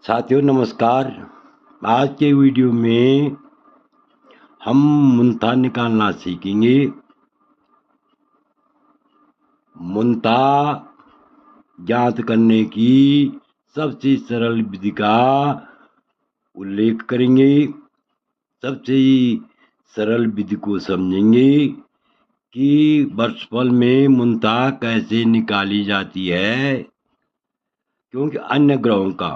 साथियों नमस्कार। आज के वीडियो में हम मुंता निकालना सीखेंगे। मुंता ज्ञात करने की सबसे सरल विधि का उल्लेख करेंगे। सबसे सरल विधि को समझेंगे कि वर्षफल में मुंता कैसे निकाली जाती है, क्योंकि अन्य ग्रहों का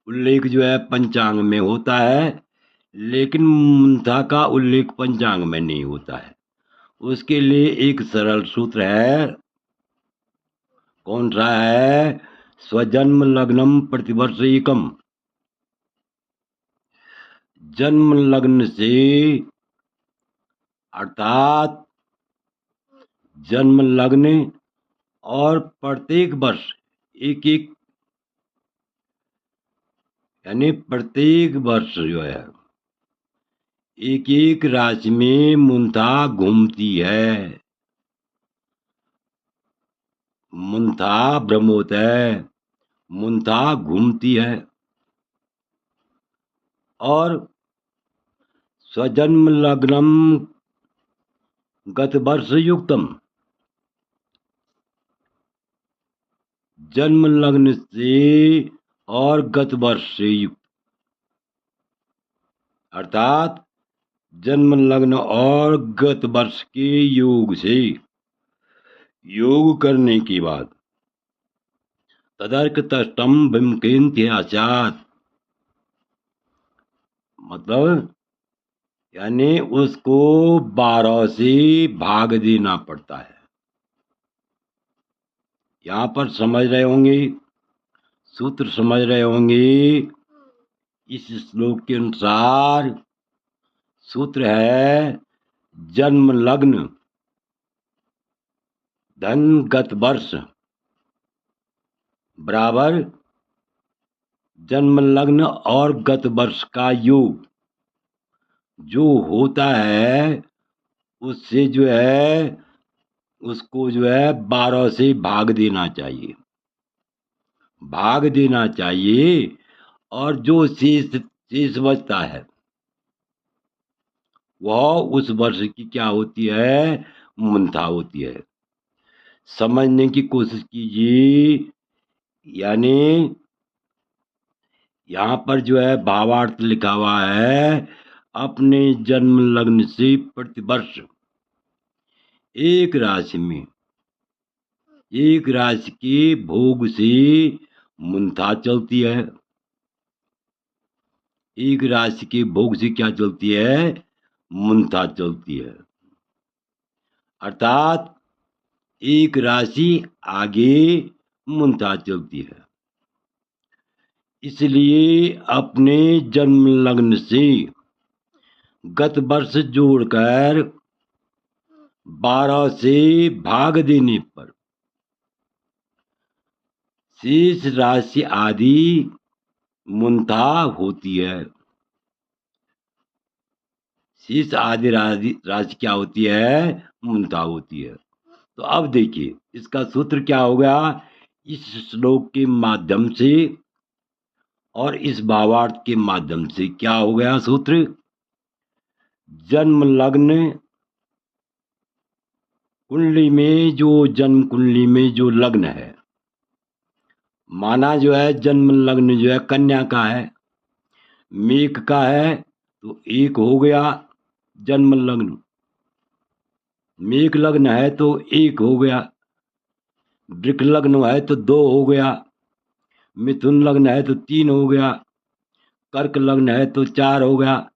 उल्लेख जो है पंचांग में होता है, लेकिन मुंता का उल्लेख पंचांग में नहीं होता है। उसके लिए एक सरल सूत्र है। कौन सा है? स्वजन्म लग्नम प्रतिवर्ष एकम। जन्म लग्न से अर्थात जन्म लग्न और प्रत्येक वर्ष एक एक, यानी प्रत्येक वर्ष जो है एक एक राशि में मुंता घूमती है। मुंता भ्रम होता है, मुंता घूमती है। और स्वजन्म लग्नम गत वर्ष युक्तम, जन्म लग्न से और गत वर्ष से युक्त, अर्थात जन्म लग्न और गत वर्ष के योग से योग करने के बाद तदर्क तष्टम विमुखेन्त्याचात, मतलब यानी उसको 12 से भाग देना पड़ता है। यहाँ पर समझ रहे होंगे, सूत्र समझ रहे होंगे। इस श्लोक के अनुसार सूत्र है जन्म लग्न धन गत वर्ष बराबर जन्म लग्न और गत वर्ष का योग जो होता है, उससे जो है उसको जो है 12 से भाग देना चाहिए, भाग देना चाहिए। और जो शेष बचता है वह उस वर्ष की क्या होती है? मुंता होती है। समझने की कोशिश कीजिए। यानी यहाँ पर जो है भावार्थ लिखा हुआ है, अपने जन्म लग्न से प्रतिवर्ष एक राशि में एक राशि के भोग से मुंता चलती है। एक राशि के भोग से क्या चलती है? मुंता चलती है। अर्थात एक राशि आगे मुंता चलती है। इसलिए अपने जन्म लग्न से गत वर्ष जोड़कर 12 से भाग देने पर शेष राशि आदि मुंता होती है। शेष आदि राशि क्या होती है? मुंता होती है। तो अब देखिए इसका सूत्र क्या होगा। इस श्लोक के माध्यम से और इस भावार्थ के माध्यम से क्या हो गया सूत्र? जन्म लग्न कुंडली में जो जन्म कुंडली में जो लग्न है, माना जो है जन्म लग्न जो है कन्या का है, मेष का है, तो एक हो गया जन्म लग्न। मेष लग्न है तो एक हो गया। वृक लग्न है तो 2 हो गया। मिथुन लग्न है तो 3 हो गया। कर्क लग्न है तो 4 हो गया।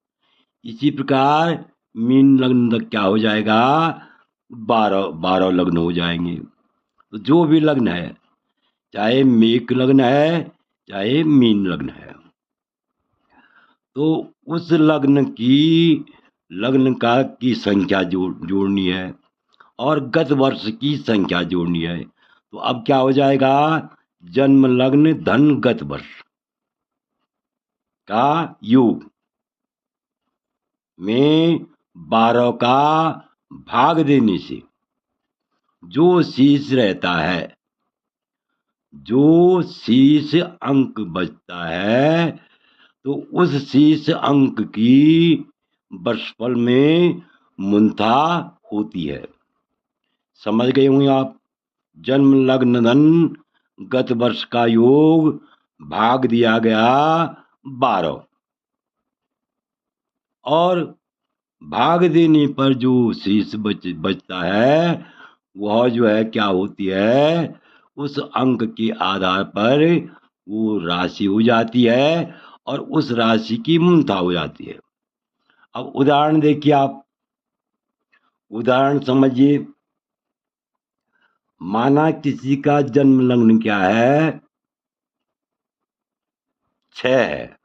इसी प्रकार मीन लग्न तक क्या हो जाएगा? 12 लग्न हो जाएंगे। तो जो भी लग्न है, चाहे मेष लग्न है चाहे मीन लग्न है, तो उस लग्न का की संख्या जोड़नी है और गत वर्ष की संख्या जोड़नी है। तो अब क्या हो जाएगा? जन्म लग्न धन गत वर्ष का योग में 12 का भाग देने से जो शेष रहता है, जो शीर्ष अंक बचता है तो उस शीर्ष अंक की वर्षफल में मुंथा होती है। समझ गए होंगे आप। जन्म लग्न धन गत वर्ष का योग भाग दिया गया 12 और भाग देने पर जो शेष बचता है वह जो है क्या होती है, उस अंक के आधार पर वो राशि हो जाती है और उस राशि की मुंता हो जाती है। अब उदाहरण देखिए आप, उदाहरण समझिए। माना किसी का जन्म लग्न क्या है, 6 है,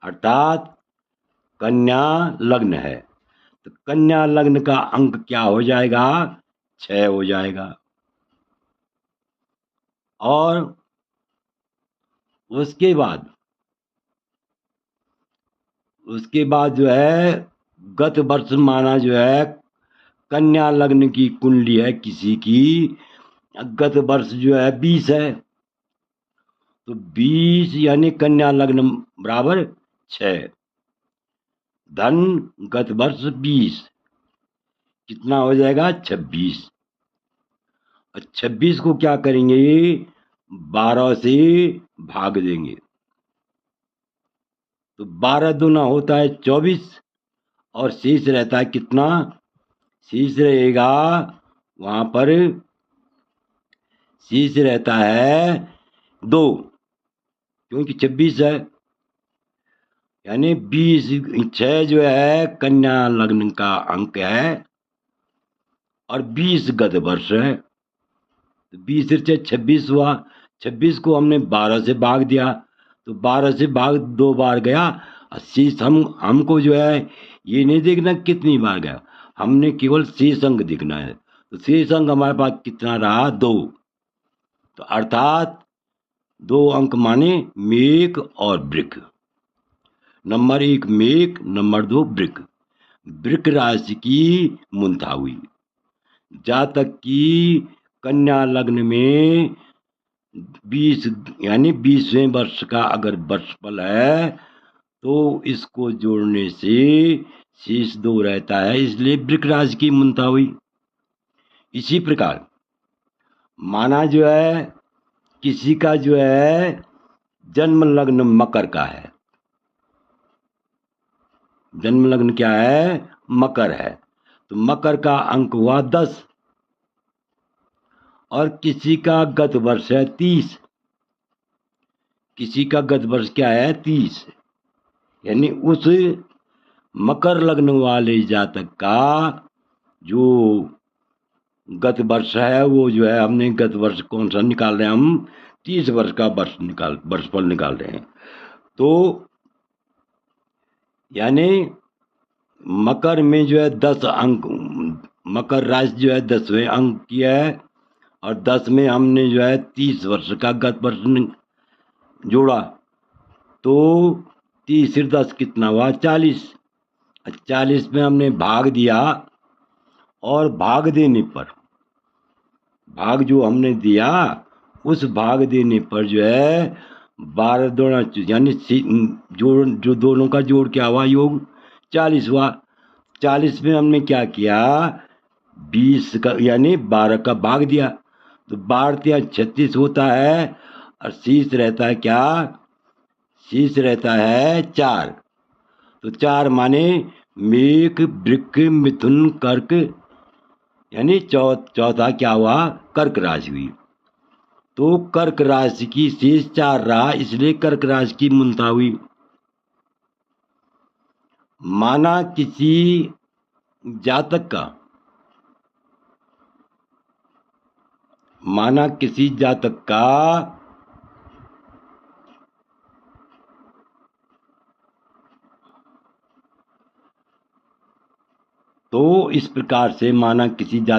अर्थात कन्या लग्न है। तो कन्या लग्न का अंक क्या हो जाएगा, 6 हो जाएगा। और उसके बाद जो है गत वर्ष माना जो है कन्या लग्न की कुंडली है किसी की, गत वर्ष जो है 20 है, तो 20 यानी कन्या लग्न बराबर 6, धन गत वर्ष 20 कितना हो जाएगा 26। और 26 को क्या करेंगे, 12 से भाग देंगे तो 12 दूना होता है 24 और शेष रहता है कितना, शेष रहेगा वहां पर शेष रहता है 2, क्योंकि 26 है, यानी 20 6 जो है कन्या लग्न का अंक है और 20 गत वर्ष है, तो 20 से 26 हुआ। 26 को हमने 12 से भाग दिया तो 12 से भाग 2 बार गया। और शेष हमको जो है ये नहीं देखना कितनी बार गया, हमने केवल शेष अंक देखना है। तो शेष अंक हमारे पास कितना रहा, 2। तो अर्थात 2 अंक माने मेघ और वृक। नंबर 1 मेघ, नंबर 2 वृक। वृक राशि की मुंथा हुई। जातक की कन्या लग्न में 20 यानी 20वें वर्ष का अगर वर्षफल है तो इसको जोड़ने से शेष 2 रहता है, इसलिए वृक राशि की मुंता हुई। इसी प्रकार माना जो है किसी का जो है जन्म लग्न मकर का है, जन्म लग्न क्या है, मकर है, तो मकर का अंक हुआ 10 और किसी का गत वर्ष है 30, किसी का गत वर्ष क्या है 30, यानी उस मकर लग्न वाले जातक का जो गत वर्ष है वो जो है हमने गत वर्ष कौन सा निकाल रहे हैं, हम 30 वर्ष का वर्षफल निकाल रहे हैं। तो यानी मकर में जो है 10 अंक, मकर राशि जो है 10वें अंक की है और 10 में हमने जो है 30 वर्ष का गत वर्ष जोड़ा तो 30 से 10 कितना हुआ 40। 40 में हमने भाग दिया और भाग देने पर, भाग जो हमने दिया उस भाग देने पर जो है 12 दोना यानी जोड़, जो दोनों का जोड़ क्या हुआ योग 40 हुआ। 40 में हमने क्या किया 20 का यानी 12 का भाग दिया तो 12 36 होता है और शेष रहता है क्या, शेष रहता है 4। तो 4 माने मेघ वृक मिथुन कर्क, यानी चौथा क्या हुआ कर्क राशि हुई। तो कर्क राशि की शेष 4 रहा, इसलिए कर्क राशि की मुंता हुई। माना किसी जातक का, माना किसी जातक का तो इस प्रकार से माना किसी जातक